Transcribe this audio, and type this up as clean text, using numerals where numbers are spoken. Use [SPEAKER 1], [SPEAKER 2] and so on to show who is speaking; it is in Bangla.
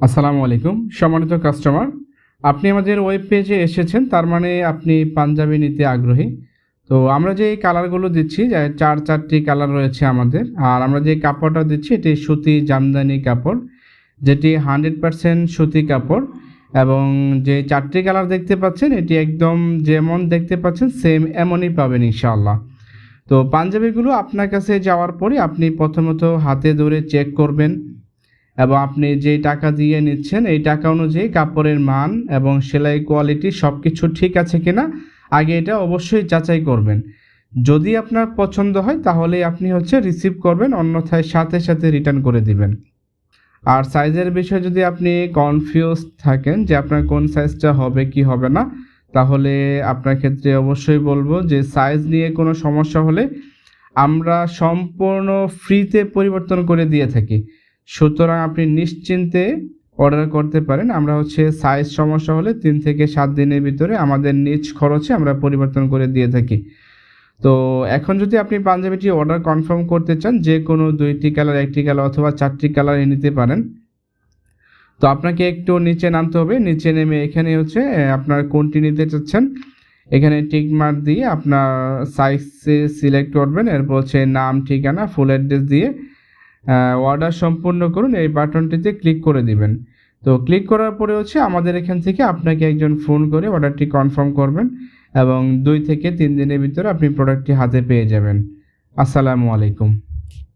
[SPEAKER 1] আসসালামু আলাইকুম সম্মানিত কাস্টমার, আপনি আমাদের ওয়েব পেজে এসেছেন, তার মানে আপনি পাঞ্জাবি নিতে আগ্রহী। তো আমরা যে কালারগুলো দিচ্ছি, যে 4টি কালার রয়েছে আমাদের। আর আমরা যে কাপড়টা দিচ্ছি এটি সুতি জামদানি কাপড়, যেটি 100% সুতি কাপড়। এবং যে 4টি কালার দেখতে পাচ্ছেন এটি একদম যেমন দেখতে পাচ্ছেন সেম এমনই পাবেন ইনশাআল্লাহ। তো পাঞ্জাবিগুলো আপনার কাছে যাওয়ার পরে আপনি প্রথমত হাতে ধরে চেক করবেন, এবং আপনি যেই টাকা দিয়ে নিচ্ছেন এই টাকা অনুযায়ী কাপড়ের মান এবং সেলাই কোয়ালিটি সব কিছু ঠিক আছে কিনা আগে এটা অবশ্যই যাচাই করবেন। যদি আপনার পছন্দ হয় তাহলে আপনি রিসিভ করবেন, অন্যথায় সাথে সাথে রিটার্ন করে দিবেন। আর সাইজের বিষয়ে যদি আপনি কনফিউজ থাকেন যে আপনার কোন সাইজটা হবে কি হবে না, তাহলে আপনার ক্ষেত্রে অবশ্যই বলবো যে সাইজ নিয়ে কোনো সমস্যা হলে আমরা সম্পূর্ণ ফ্রিতে পরিবর্তন করে দিয়ে থাকি। সুতরাং আপনি নিশ্চিন্তে অর্ডার করতে পারেন। আমরা সাইজ সমস্যা হলে 3 থেকে 7 দিনের ভিতরে আমাদের নিজ খরচে আমরা পরিবর্তন করে দিয়ে থাকি। তো এখন যদি আপনি পাঞ্জাবিটি অর্ডার কনফার্ম করতে চান, যে কোনো 2টি কালার, 1টি কালার অথবা 4টি কালার নিতে পারেন। তো আপনাকে একটু নিচে নামতে হবে। নিচে নেমে এখানে আপনার কোনটি নিতে চাচ্ছেন এখানে টিক মার্ক দিয়ে আপনার সাইজ সিলেক্ট করবেন। এরপর নাম, ঠিকানা, ফুল অ্যাড্রেস দিয়ে অর্ডার সম্পূর্ণ করুন, এই বাটনটিতে ক্লিক করে দিবেন। তো ক্লিক করার পরে আমাদের এখান থেকে আপনাকে একজন ফোন করে অর্ডারটি কনফার্ম করবেন, এবং 2 থেকে 3 দিনের ভিতরে আপনি প্রোডাক্টটি হাতে পেয়ে যাবেন। আসসালামু আলাইকুম।